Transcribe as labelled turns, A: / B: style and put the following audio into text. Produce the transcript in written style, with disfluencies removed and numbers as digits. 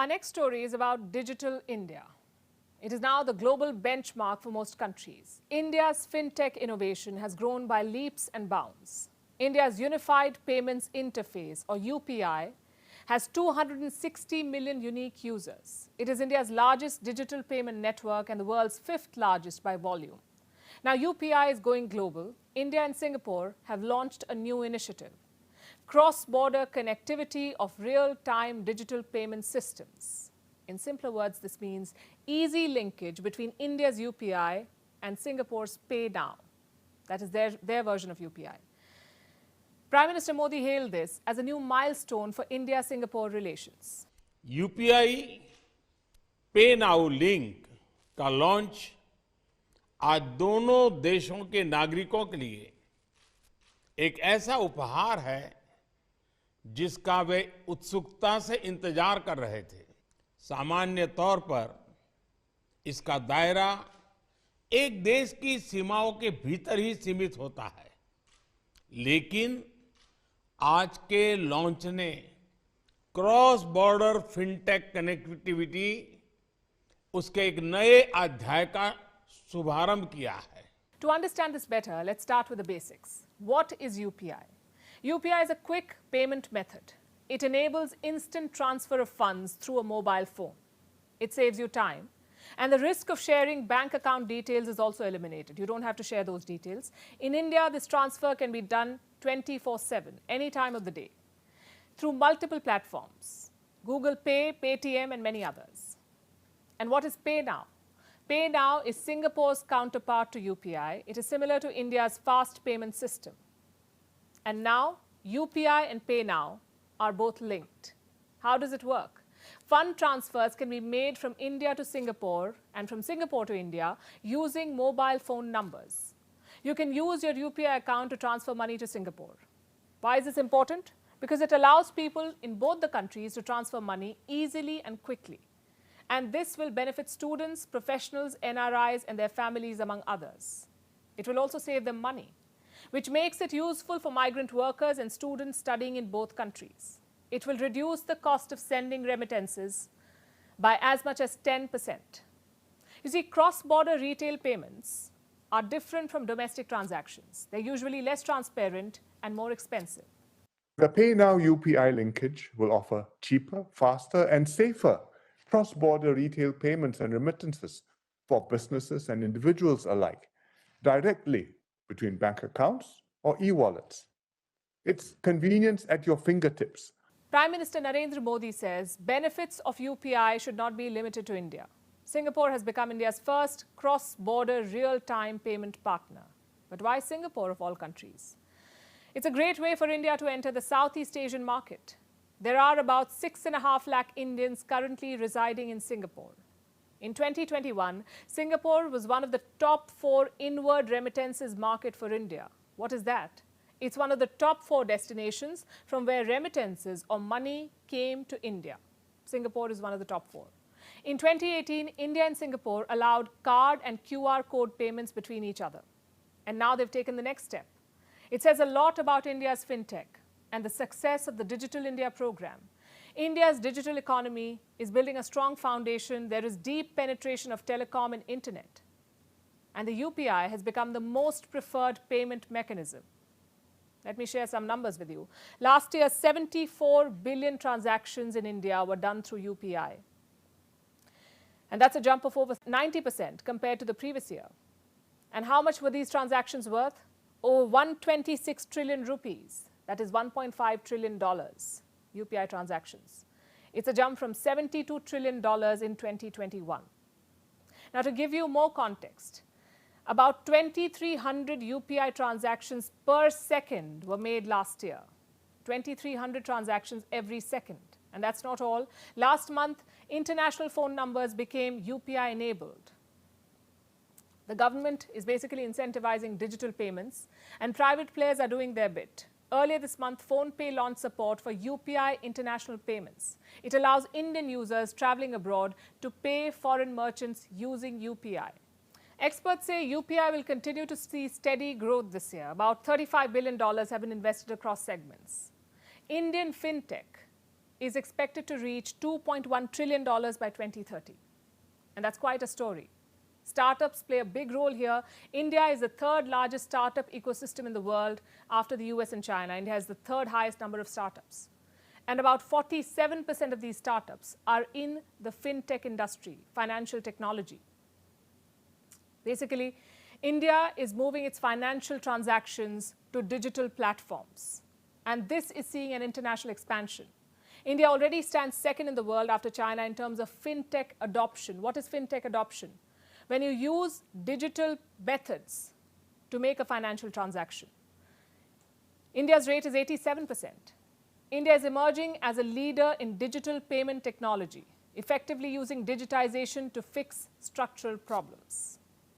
A: Our next story is about digital India. It is now the global benchmark for most countries. India's fintech innovation has grown by leaps and bounds. India's Unified Payments Interface, or UPI, has 260 million unique users. It is India's largest digital payment network and the world's fifth largest by volume. Now, UPI is going global. India and Singapore have launched a new initiative: cross-border connectivity of real-time digital payment systems. In simpler words, this means easy linkage between India's UPI and Singapore's Pay Now. That is their version of UPI. Prime Minister Modi hailed this as a new milestone for India-Singapore relations.
B: UPI Pay Now link का launch आज दोनों देशों के नागरिकों के लिए एक ऐसा उपहार है जिसका वे उत्सुकता से इंतजार कर रहे थे। सामान्य तौर पर इसका दायरा एक देश की सीमाओं के भीतर ही सीमित होता है, लेकिन आज के लॉन्च ने क्रॉस बॉर्डर फिनटेक कनेक्टिविटी उसके एक नए अध्याय का शुभारंभ किया है।
A: To understand this better, let's start with the basics. What is UPI? UPI is a quick payment method. It enables instant transfer of funds through a mobile phone. It saves you time, and the risk of sharing bank account details is also eliminated. You don't have to share those details. In India, this transfer can be done 24/7, any time of the day, through multiple platforms: Google Pay, Paytm, and many others. And what is Pay Now? Pay Now is Singapore's counterpart to UPI. It is similar to India's fast payment system. And now, UPI and Pay Now are both linked. How does it work? Fund transfers can be made from India to Singapore and from Singapore to India using mobile phone numbers. You can use your UPI account to transfer money to Singapore. Why is this important? Because it allows people in both the countries to transfer money easily and quickly. And this will benefit students, professionals, NRIs, and their families, among others. It will also save them money, which makes it useful for migrant workers and students studying in both countries. It will reduce the cost of sending remittances by as much as 10%. You see, cross-border retail payments are different from domestic transactions. They're usually less transparent and more expensive.
C: The Pay Now UPI linkage will offer cheaper, faster, and safer cross-border retail payments and remittances for businesses and individuals alike, directly between bank accounts or e-wallets. It's convenience at your fingertips.
A: Prime Minister Narendra Modi says benefits of UPI should not be limited to India. Singapore has become India's first cross-border real-time payment partner. But why Singapore of all countries? It's a great way for India to enter the Southeast Asian market. There are about 6.5 lakh Indians currently residing in Singapore. In 2021, Singapore was one of the top 4 inward remittances market for India. What is that? It's one of the top 4 destinations from where remittances or money came to India. Singapore is one of the top 4. In 2018, India and Singapore allowed card and QR code payments between each other. And now they've taken the next step. It says a lot about India's fintech and the success of the Digital India program. India's digital economy is building a strong foundation. There is deep penetration of telecom and internet. And the UPI has become the most preferred payment mechanism. Let me share some numbers with you. Last year, 74 billion transactions in India were done through UPI. And that's a jump of over 90% compared to the previous year. And how much were these transactions worth? Over 126 trillion rupees. That is $1.5 trillion UPI transactions. It's a jump from $72 trillion in 2021. Now, to give you more context, about 2,300 UPI transactions per second were made last year. 2,300 transactions every second. And that's not all. Last month, international phone numbers became UPI enabled. The government is basically incentivizing digital payments, and private players are doing their bit. Earlier this month, PhonePe launched support for UPI international payments. It allows Indian users traveling abroad to pay foreign merchants using UPI. Experts say UPI will continue to see steady growth this year. About $35 billion have been invested across segments. Indian fintech is expected to reach $2.1 trillion by 2030. And that's quite a story. Startups play a big role here. India is the third largest startup ecosystem in the world after the US and China. India has the third highest number of startups. And about 47% of these startups are in the fintech industry, financial technology. Basically, India is moving its financial transactions to digital platforms. And this is seeing an international expansion. India already stands second in the world after China in terms of fintech adoption. What is fintech adoption? When you use digital methods to make a financial transaction. India's rate is 87%. India is emerging as a leader in digital payment technology, effectively using digitization to fix structural problems.